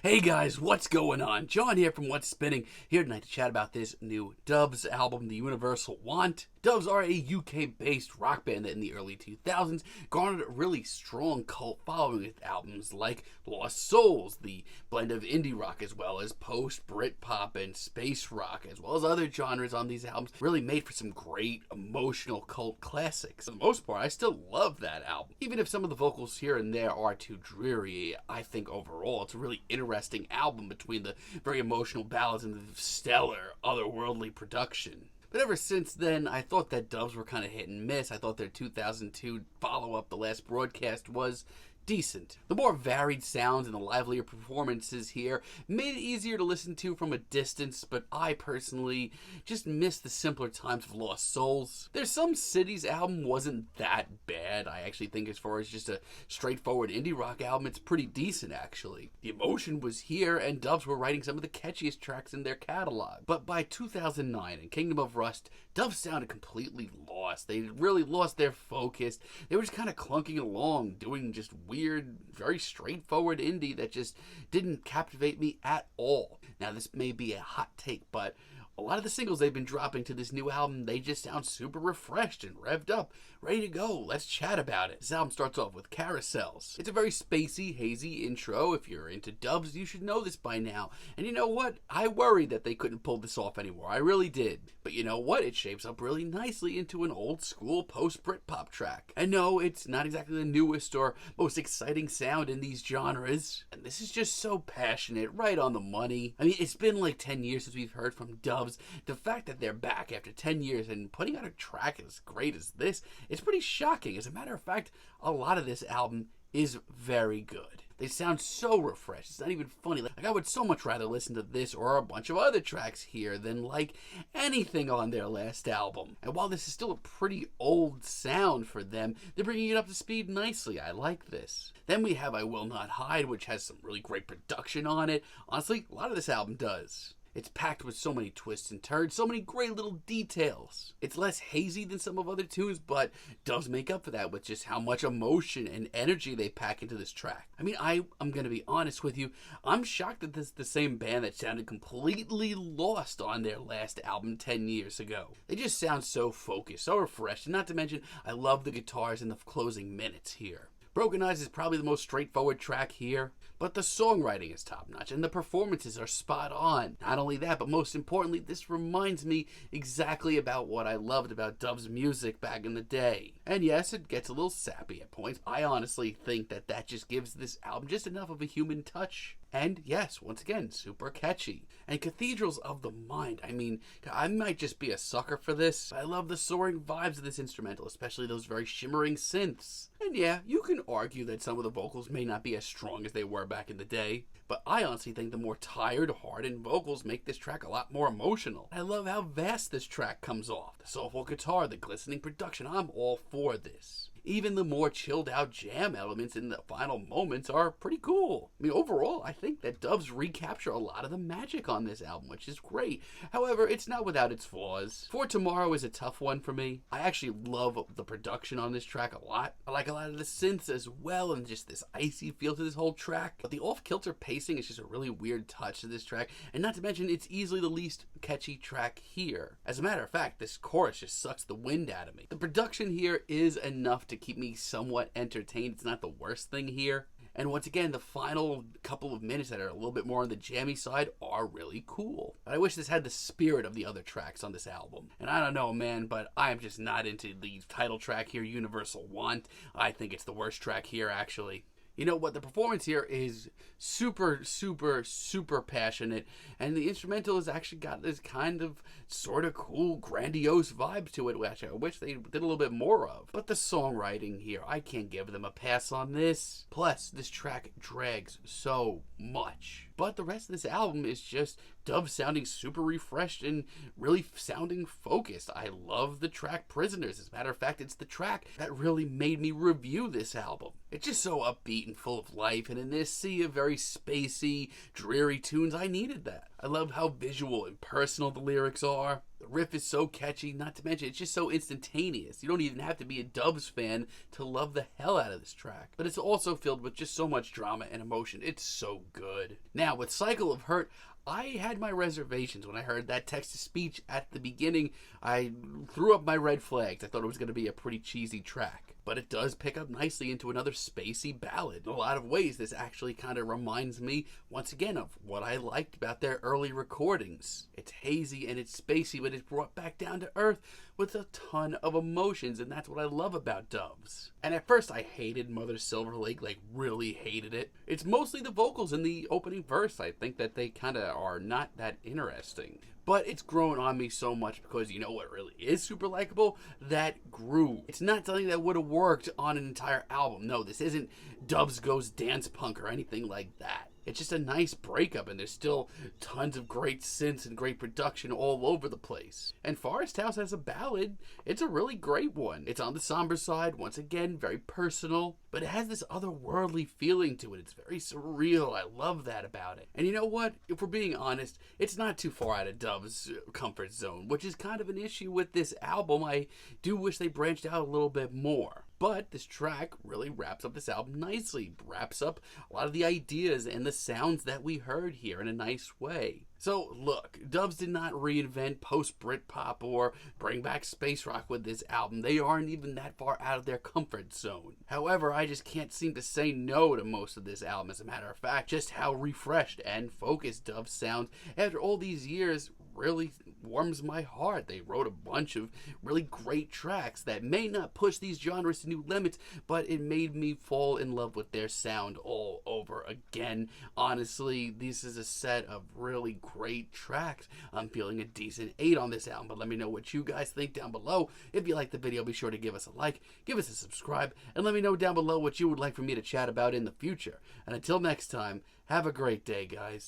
Hey guys, what's going on? John here from What's Spinning, here tonight to chat about this new Doves album, The Universal Want. Doves are a UK-based rock band that in the early 2000s garnered a really strong cult following with albums like Lost Souls, the blend of indie rock as well as post-Britpop and space rock, as well as other genres on these albums, really made for some great emotional cult classics. For the most part, I still love that album. Even if some of the vocals here and there are too dreary, I think overall it's a really interesting album between the very emotional ballads and the stellar, otherworldly production. But ever since then, I thought that Doves were kind of hit and miss. I thought their 2002 follow-up, The Last Broadcast, was decent. The more varied sounds and the livelier performances here made it easier to listen to from a distance, but I personally just miss the simpler times of Lost Souls. Their Some Cities album wasn't that bad. I actually think as far as just a straightforward indie rock album, it's pretty decent actually. The emotion was here and Doves were writing some of the catchiest tracks in their catalog. But by 2009 and Kingdom of Rust, Doves sounded completely lost. They really lost their focus. They were just kind of clunking along, doing just weird, very straightforward indie that just didn't captivate me at all. Now, this may be a hot take, but a lot of the singles they've been dropping to this new album, they just sound super refreshed and revved up, ready to go. Let's chat about it. This album starts off with Carousels. It's a very spacey, hazy intro. If you're into Doves, you should know this by now. And you know what? I worried that they couldn't pull this off anymore. I really did. But you know what? It shapes up really nicely into an old school post-Britpop track. And no, it's not exactly the newest or most exciting sound in these genres. And this is just so passionate, right on the money. I mean, it's been like 10 years since we've heard from Doves. The fact that they're back after 10 years and putting out a track as great as this, it's pretty shocking. As a matter of fact, a lot of this album is very good. They sound so refreshed. It's not even funny. Like, I would so much rather listen to this or a bunch of other tracks here than like anything on their last album. And while this is still a pretty old sound for them, they're bringing it up to speed nicely. I like this. Then we have I Will Not Hide, which has some really great production on it. Honestly, a lot of this album does. It's packed with so many twists and turns, so many great little details. It's less hazy than some of other tunes, but does make up for that with just how much emotion and energy they pack into this track. I mean, I'm going to be honest with you. I'm shocked that this is the same band that sounded completely lost on their last album 10 years ago. They just sound so focused, so refreshed, and not to mention, I love the guitars in the closing minutes here. Broken Eyes is probably the most straightforward track here, but the songwriting is top-notch and the performances are spot on. Not only that, but most importantly, this reminds me exactly about what I loved about Dove's music back in the day. And yes, it gets a little sappy at points. I honestly think that just gives this album just enough of a human touch. And yes, once again, super catchy. And Cathedrals of the Mind, I mean, I might just be a sucker for this. I love the soaring vibes of this instrumental, especially those very shimmering synths. And yeah, you can argue that some of the vocals may not be as strong as they were back in the day, but I honestly think the more tired, hardened vocals make this track a lot more emotional. I love how vast this track comes off. The soulful guitar, the glistening production, I'm all for this. Even the more chilled out jam elements in the final moments are pretty cool. I mean, overall, I think that Doves recapture a lot of the magic on this album, which is great. However, it's not without its flaws. For Tomorrow is a tough one for me. I actually love the production on this track a lot. I like a lot of the synths as well, and just this icy feel to this whole track. But the off-kilter pacing is just a really weird touch to this track, and not to mention, it's easily the least catchy track here. As a matter of fact, this chorus just sucks the wind out of me. The production here is enough to keep me somewhat entertained. It's not the worst thing here. And once again, the final couple of minutes that are a little bit more on the jammy side are really cool. But I wish this had the spirit of the other tracks on this album. And I don't know, man, but I am just not into the title track here, Universal Want. I think it's the worst track here, actually. You know what, the performance here is super, super, super passionate, and the instrumental has actually got this kind of sort of cool, grandiose vibe to it, which I wish they did a little bit more of. But the songwriting here, I can't give them a pass on this. Plus, this track drags so much. But the rest of this album is just Dove sounding super refreshed and really sounding focused. I love the track Prisoners. As a matter of fact, it's the track that really made me review this album. It's just so upbeat and full of life, and in this sea of very spacey, dreary tunes, I needed that. I love how visual and personal the lyrics are. The The riff is so catchy, not to mention it's just so instantaneous. You don't even have to be a Dubs fan to love the hell out of this track. But it's also filled with just so much drama and emotion. It's so good. Now, with Cycle of Hurt, I had my reservations when I heard that text-to-speech at the beginning. I threw up my red flags. I thought it was going to be a pretty cheesy track. But it does pick up nicely into another spacey ballad. In a lot of ways, this actually kind of reminds me, once again, of what I liked about their early recordings. It's hazy and it's spacey, but it's brought back down to earth with a ton of emotions, and that's what I love about Dubs. And at first, I hated Mother Silver Lake, like really hated it. It's mostly the vocals in the opening verse. I think that they kind of are not that interesting. But it's grown on me so much because you know what really is super likable? That groove. It's not something that would have worked on an entire album. No, this isn't Dubs Goes Dance Punk or anything like that. It's just a nice breakup, and there's still tons of great synths and great production all over the place. And Forest House as a ballad, it's a really great one. It's on the somber side, once again, very personal, but it has this otherworldly feeling to it. It's very surreal. I love that about it. And you know what? If we're being honest, it's not too far out of Dub's comfort zone, which is kind of an issue with this album. I do wish they branched out a little bit more. But this track really wraps up this album nicely, wraps up a lot of the ideas and the sounds that we heard here in a nice way. So look, Dubs did not reinvent post-Britpop or bring back space rock with this album. They aren't even that far out of their comfort zone. However, I just can't seem to say no to most of this album. As a matter of fact, just how refreshed and focused Dubs sounds after all these years really warms my heart. They wrote a bunch of really great tracks that may not push these genres to new limits, but it made me fall in love with their sound all over again. Honestly, this is a set of really great tracks. I'm feeling a decent 8 on this album, but let me know what you guys think down below. If you like the video, be sure to give us a like, give us a subscribe, and let me know down below what you would like for me to chat about in the future. And until next time, have a great day, guys.